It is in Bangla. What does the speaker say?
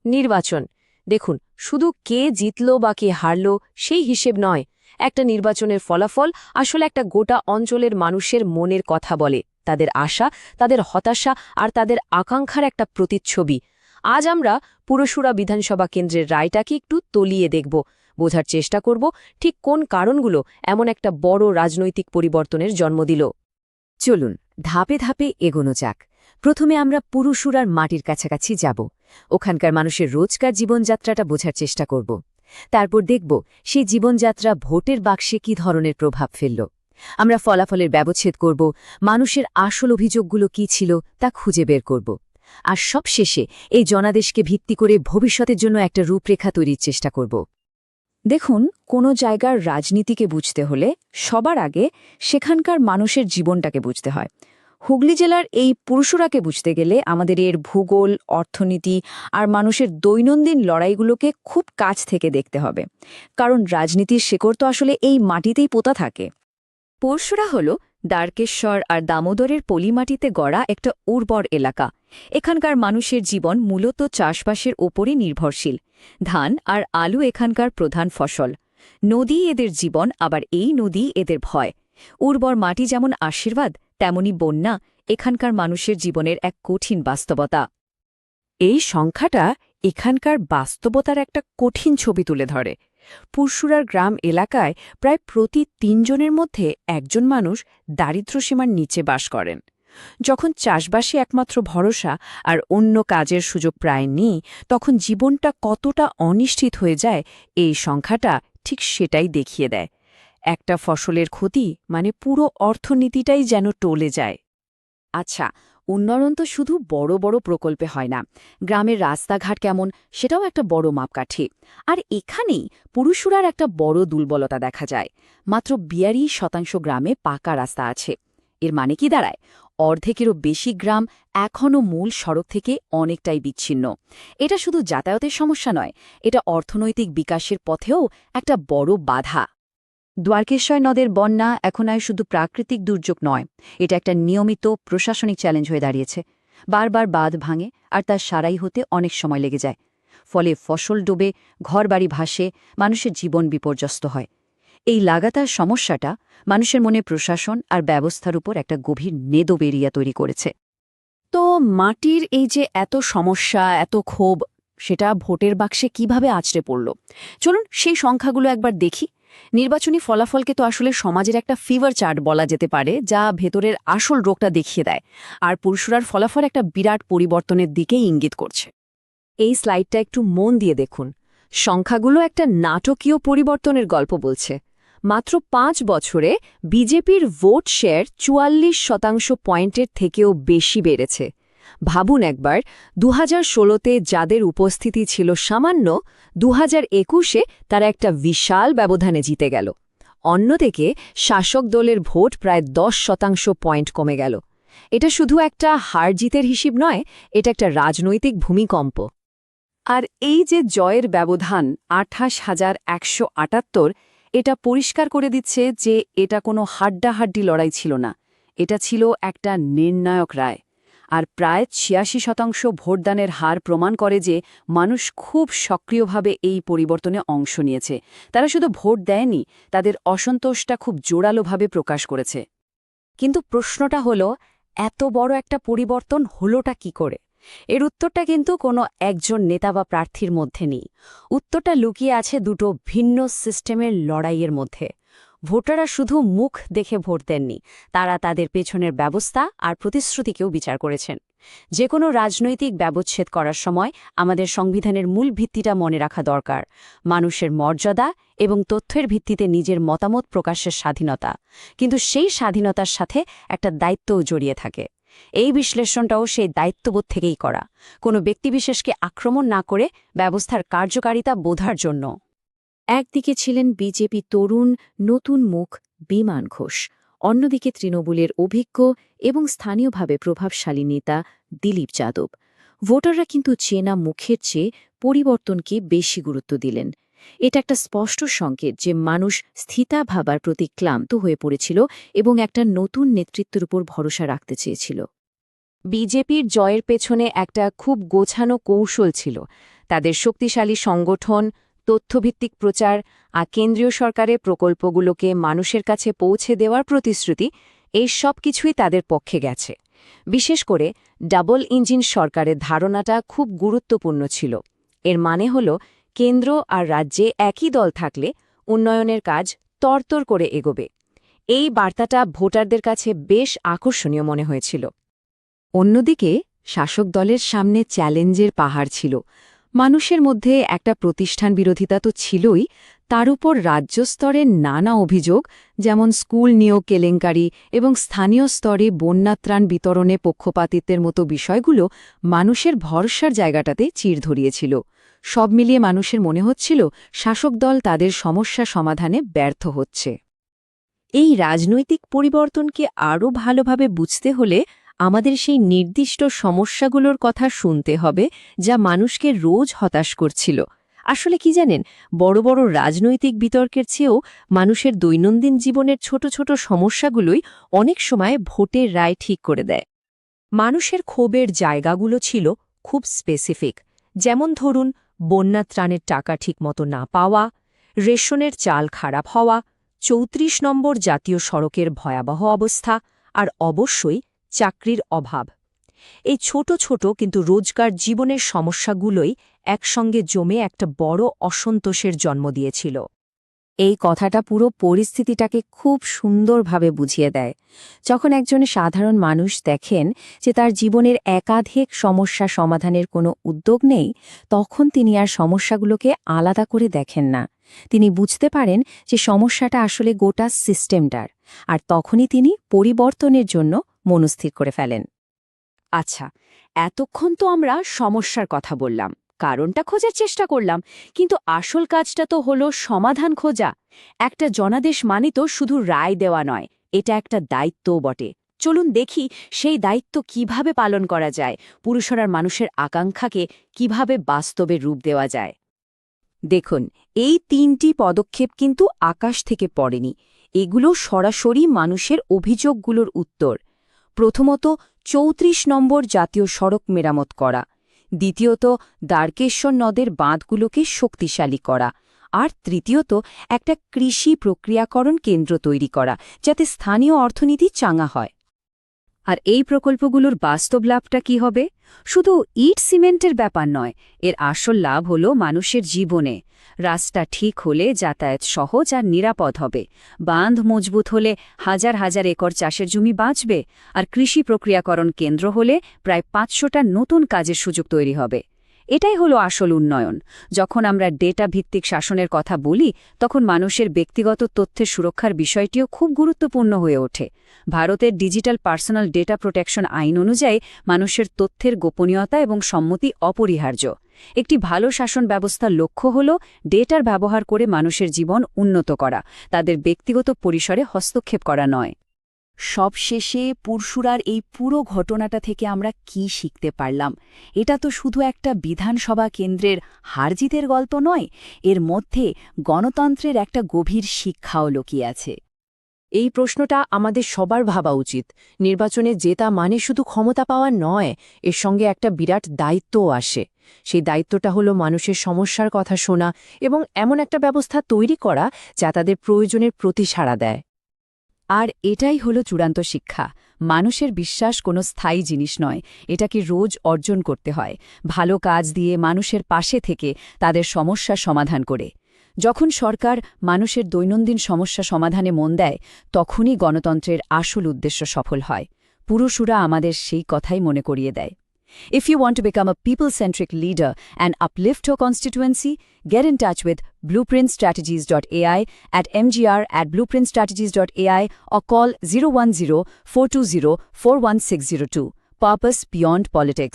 নির্বাচন। দেখুন, শুধু কে জিতল বা কে হারল সেই হিসেব নয়। একটা নির্বাচনের ফলাফল আসলে একটা গোটা অঞ্চলের মানুষের মনের কথা বলে, তাদের আশা, তাদের হতাশা আর তাদের আকাঙ্ক্ষার একটা প্রতিচ্ছবি। আজ আমরা পুরসুরা বিধানসভা কেন্দ্রের রায়টাকে একটু তলিয়ে দেখব, বোঝার চেষ্টা করব ঠিক কোন কারণগুলো এমন একটা বড় রাজনৈতিক পরিবর্তনের জন্ম দিল। চলুন ধাপে ধাপে এগোনো যাক। প্রথমে আমরা পুরুষুরার মাটির কাছাকাছি যাব, ওখানকার মানুষের রোজকার জীবনযাত্রাটা বোঝার চেষ্টা করব। তারপর দেখব সেই জীবনযাত্রা ভোটের বাক্সে কী ধরনের প্রভাব ফেলল। আমরা ফলাফলের ব্যবচ্ছেদ করব, মানুষের আসল অভিযোগগুলো কী ছিল তা খুঁজে বের করব। আর সবশেষে এই জনাদেশকে ভিত্তি করে ভবিষ্যতের জন্য একটা রূপরেখা তৈরির চেষ্টা করব। দেখুন, কোনো জায়গার রাজনীতিকে বুঝতে হলে সবার আগে সেখানকার মানুষের জীবনটাকে বুঝতে হয়। হুগলি জেলার এই পুরুষরাকে বুঝতে গেলে আমাদের এর ভূগোল, অর্থনীতি আর মানুষের দৈনন্দিন লড়াইগুলোকে খুব কাছ থেকে দেখতে হবে, কারণ রাজনীতির শেকড় তো আসলে এই মাটিতেই পোতা থাকে। পরশুরা হল দ্বারকেশ্বর আর দামোদরের পলিমাটিতে গড়া একটা উর্বর এলাকা। এখানকার মানুষের জীবন মূলত চাষবাসের ওপরই নির্ভরশীল। ধান আর আলু এখানকার প্রধান ফসল। নদী এদের জীবন, আবার এই নদী এদের ভয়। উর্বর মাটি যেমন আশীর্বাদ, তেমনি বন্যা এখানকার মানুষের জীবনের এক কঠিন বাস্তবতা। এই সংখ্যাটা এখানকার বাস্তবতার একটা কঠিন ছবি তুলে ধরে। পুরসুরার গ্রাম এলাকায় প্রায় প্রতি ৩ জনের মধ্যে একজন মানুষ দারিদ্র্যসীমার নিচে বাস করেন। যখন চাষবাসে একমাত্র ভরসা আর অন্য কাজের সুযোগ প্রায় নেই, তখন জীবনটা কতটা অনিশ্চিত হয়ে যায় এই সংখ্যাটা ঠিক সেটাই দেখিয়ে দেয়। একটা ফসলের ক্ষতি মানে পুরো অর্থনীতিটাই যেন টলে যায়। আচ্ছা, উন্নয়ন তো শুধু বড় বড় প্রকল্পে হয় না। গ্রামের রাস্তাঘাট কেমন সেটাও একটা বড় মাপকাঠি। আর এখানেই পুরুষুরার একটা বড় দুর্বলতা দেখা যায়। মাত্র ৪২% গ্রামে পাকা রাস্তা আছে। এর মানে কি দাঁড়ায়? অর্ধেকেরও বেশি গ্রাম এখনও মূল সড়ক থেকে অনেকটাই বিচ্ছিন্ন। এটা শুধু যাতায়াতের সমস্যা নয়, এটা অর্থনৈতিক বিকাশের পথেও একটা বড় বাধা। দ্বারকেশ্বর নদের বন্যা এখন আর শুধু প্রাকৃতিক দুর্যোগ নয়, এটা একটা নিয়মিত প্রশাসনিক চ্যালেঞ্জ হয়ে দাঁড়িয়েছে। বারবার বাঁধ ভাঙে আর তার সারাই হতে অনেক সময় লেগে যায়। ফলে ফসল ডোবে, ঘরবাড়ি ভাসে, মানুষের জীবন বিপর্যস্ত হয়। এই লাগাতার সমস্যাটা মানুষের মনে প্রশাসন আর ব্যবস্থার উপর একটা গভীর নেদোবেরিয়া তৈরি করেছে। তো মাটির এই যে এত সমস্যা, এত ক্ষোভ, সেটা ভোটের বাক্সে কিভাবে আছড়ে পড়ল? চলুন সেই সংখ্যাগুলো একবার দেখি। নির্বাচনী ফলাফলকে তো আসলে সমাজের একটা ফিভার চার্ট বলা যেতে পারে, যা ভেতরের আসল রোগটা দেখিয়ে দেয়। আর পুরসুরার ফলাফল একটা বিরাট পরিবর্তনের দিকেই ইঙ্গিত করছে। এই স্লাইডটা একটু মন দিয়ে দেখুন। সংখ্যাগুলো একটা নাটকীয় পরিবর্তনের গল্প বলছে। মাত্র ৫ বছরে বিজেপির ভোট শেয়ার ৪৪% পয়েন্টের থেকেও বেশি বেড়েছে। ভাবুন একবার, ২০১৬তে যাদের উপস্থিতি ছিল সামান্য, ২০২১-এ তারা একটা বিশাল ব্যবধানে জিতে গেল। অন্যদিকে শাসক দলের ভোট প্রায় ১০% পয়েন্ট কমে গেল। এটা শুধু একটা হার জিতের হিসেব নয়, এটা একটা রাজনৈতিক ভূমিকম্প। আর এই যে জয়ের ব্যবধান ২৮,১৭৮, এটা পরিষ্কার করে দিচ্ছে যে এটা কোনো হাড্ডাহাড্ডি লড়াই ছিল না, এটা ছিল একটা নির্ণায়ক রায়। আর প্রায় ৮৬% ভোটদানের হার প্রমাণ করে যে মানুষ খুব সক্রিয়ভাবে এই পরিবর্তনে অংশ নিয়েছে। তারা শুধু ভোট দেয়নি, তাদের অসন্তোষটা খুব জোরালোভাবে প্রকাশ করেছে। কিন্তু প্রশ্নটা হলো, এত বড় একটা পরিবর্তন হলোটা কি করে? এর উত্তরটা কিন্তু কোনো একজন নেতা বা প্রার্থীর মধ্যে নেই। উত্তরটা লুকিয়ে আছে দুটো ভিন্ন সিস্টেমের লড়াইয়ের মধ্যে। ভোটাররা শুধু মুখ দেখে ভোট দেননি, তারা তাদের পেছনের ব্যবস্থা আর প্রতিশ্রুতিকেও বিচার করেছেন। যে কোনো রাজনৈতিক ব্যবচ্ছেদ করার সময় আমাদের সংবিধানের মূল ভিত্তিটা মনে রাখা দরকার: মানুষের মর্যাদা এবং তথ্যের ভিত্তিতে নিজের মতামত প্রকাশের স্বাধীনতা। কিন্তু সেই স্বাধীনতার সাথে একটা দায়িত্বও জড়িয়ে থাকে। এই বিশ্লেষণটাও সেই দায়িত্ববোধ থেকেই করা, কোনো ব্যক্তিবিশেষকে আক্রমণ না করে ব্যবস্থার কার্যকারিতা বোঝার জন্য। একদিকে ছিলেন বিজেপি তরুণ নতুন মুখ বিমান ঘোষ, অন্যদিকে তৃণমূলের অভিজ্ঞ এবং স্থানীয়ভাবে প্রভাবশালী নেতা দিলীপ যাদব। ভোটাররা কিন্তু চেনা মুখের চেয়ে পরিবর্তনকে বেশি গুরুত্ব দিলেন। এটা একটা স্পষ্ট সংকেত যে মানুষ স্থিতা ভাবার প্রতি ক্লান্ত হয়ে পড়েছিল এবং একটা নতুন নেতৃত্বের উপর ভরসা রাখতে চেয়েছিল। বিজেপির জয়ের পেছনে একটা খুব গোছানো কৌশল ছিল। তাদের শক্তিশালী সংগঠন, তথ্যভিত্তিক প্রচার আর কেন্দ্রীয় সরকারের প্রকল্পগুলোকে মানুষের কাছে পৌঁছে দেওয়ার প্রতিশ্রুতি, এই সব কিছুই তাদের পক্ষে গেছে। বিশেষ করে ডাবল ইঞ্জিন সরকারের ধারণাটা খুব গুরুত্বপূর্ণ ছিল। এর মানে হল কেন্দ্র আর রাজ্যে একই দল থাকলে উন্নয়নের কাজ তরতর করে এগোবে। এই বার্তাটা ভোটারদের কাছে বেশ আকর্ষণীয় মনে হয়েছিল। অন্যদিকে শাসক দলের সামনে চ্যালেঞ্জের পাহাড় ছিল। মানুষের মধ্যে একটা প্রতিষ্ঠান বিরোধিতা তো ছিলই, তার উপর রাজ্য স্তরের নানা অভিযোগ, যেমন স্কুল নিয়োগ কেলেঙ্কারি এবং স্থানীয় স্তরে বন্যাত্রাণ বিতরণে পক্ষপাতিত্বের মতো বিষয়গুলো মানুষের ভরসার জায়গাটাতে চির ধরিয়েছিল। সব মিলিয়ে মানুষের মনে হচ্ছিল শাসক দল তাদের সমস্যা সমাধানে ব্যর্থ হচ্ছে। এই রাজনৈতিক পরিবর্তনকে আরও ভালোভাবে বুঝতে হলে আমাদের সেই নির্দিষ্ট সমস্যাগুলোর কথা শুনতে হবে যা মানুষকে রোজ হতাশ করছিল। আসলে কি জানেন, বড় বড় রাজনৈতিক বিতর্কের চেয়েও মানুষের দৈনন্দিন জীবনের ছোট ছোট সমস্যাগুলোই অনেক সময় ভোটের রায় ঠিক করে দেয়। মানুষের ক্ষোভের জায়গাগুলো ছিল খুব স্পেসিফিক। যেমন ধরুন, বন্যাত্রাণের টাকা ঠিকমতো না পাওয়া, রেশনের চাল খারাপ হওয়া, ৩৪ নম্বর জাতীয় সড়কের ভয়াবহ অবস্থা, আর অবশ্যই চাকরির অভাব। এই ছোট ছোট কিন্তু রোজকার জীবনের সমস্যাগুলোই একসঙ্গে জমে একটা বড় অসন্তোষের জন্ম দিয়েছিল। এই কথাটা পুরো পরিস্থিতিটাকে খুব সুন্দরভাবে বুঝিয়ে দেয়। যখন একজন সাধারণ মানুষ দেখেন যে তার জীবনের একাধিক সমস্যা সমাধানের কোনো উদ্যোগ নেই, তখন তিনি আর সমস্যাগুলোকে আলাদা করে দেখেন না। তিনি বুঝতে পারেন যে সমস্যাটা আসলে গোটা সিস্টেমটার, আর তখনই তিনি পরিবর্তনের জন্য মনস্থির করে ফেলেন। আচ্ছা, এতক্ষণ তো আমরা সমস্যার কথা বললাম, কারণটা খোঁজার চেষ্টা করলাম, কিন্তু আসল কাজটা তো হলো সমাধান খোঁজা। একটা জনাদেশ মানে তো শুধু রায় দেওয়া নয়, এটা একটা দায়িত্বও বটে। চলুন দেখি সেই দায়িত্ব কিভাবে পালন করা যায়, পুরুষরার মানুষের আকাঙ্ক্ষাকে কিভাবে বাস্তবে রূপ দেওয়া যায়। দেখুন, এই ৩টি পদক্ষেপ কিন্তু আকাশ থেকে পড়েনি। এগুলো সরাসরি মানুষের অভিযোগগুলোর উত্তর। প্রথমত, ৩৪ নম্বর জাতীয় সড়ক মেরামত করা। দ্বিতীয়ত, দ্বারকেশ্বর নদের বাঁধগুলোকে শক্তিশালী করা। আর তৃতীয়ত, একটা কৃষি প্রক্রিয়াকরণ কেন্দ্র তৈরি করা, যাতে স্থানীয় অর্থনীতি চাঙা হয়। আর এই প্রকল্পগুলোর বাস্তব লাভটা কি হবে? শুধু ইট সিমেন্টের ব্যাপার নয়, এর আসল লাভ হল মানুষের জীবনে। রাস্তা ঠিক হলে যাতায়াত সহজ আর নিরাপদ হবে, বাঁধ মজবুত হলে হাজার হাজার একর চাষের জমি বাঁচবে, আর কৃষি প্রক্রিয়াকরণ কেন্দ্র হলে প্রায় ৫০০টা নতুন কাজের সুযোগ তৈরি হবে। এটাই হলো আসল উন্নয়ন। যখন আমরা ডেটা ভিত্তিক শাসনের কথা বলি, তখন মানুষের ব্যক্তিগত তথ্যের সুরক্ষার বিষয়টিও খুব গুরুত্বপূর্ণ হয়ে ওঠে। ভারতের ডিজিটাল পার্সোনাল ডেটা প্রোটেকশন আইন অনুযায়ী মানুষের তথ্যের গোপনীয়তা এবং সম্মতি অপরিহার্য। একটি ভালো শাসন ব্যবস্থার লক্ষ্য হল ডেটার ব্যবহার করে মানুষের জীবন উন্নত করা, তাদের ব্যক্তিগত পরিসরে হস্তক্ষেপ করা নয়। সবশেষে পরশুরার এই পুরো ঘটনাটা থেকে আমরা কি শিখতে পারলাম? এটা তো শুধু একটা বিধানসভা কেন্দ্রের হারজিতের গল্প নয়, এর মধ্যে গণতন্ত্রের একটা গভীর শিক্ষাও লুকিয়ে আছে। এই প্রশ্নটা আমাদের সবার ভাবা উচিত। নির্বাচনে জেতা মানে শুধু ক্ষমতা পাওয়া নয়, এর সঙ্গে একটা বিরাট দায়িত্বও আসে। সেই দায়িত্বটা হলো মানুষের সমস্যার কথা শোনা এবং এমন একটা ব্যবস্থা তৈরি করা যা তাদের প্রয়োজনের প্রতি সাড়া দেয়। আর এটাই হলো চূড়ান্ত শিক্ষা। মানুষের বিশ্বাস কোনো স্থায়ী জিনিস নয়, এটাকে রোজ অর্জন করতে হয়, ভালো কাজ দিয়ে, মানুষের পাশে থেকে, তাদের সমস্যা সমাধান করে। যখন সরকার মানুষের দৈনন্দিন সমস্যা সমাধানে মন দেয়, তখনই গণতন্ত্রের আসল উদ্দেশ্য সফল হয়। পুরুষরা আমাদের সেই কথাই মনে করিয়ে দেয়। If you want to become a people-centric leader and uplift your constituency, get in touch with blueprintstrategies.ai at mgr@blueprintstrategies.ai or call 010-420-41602. Purpose beyond politics.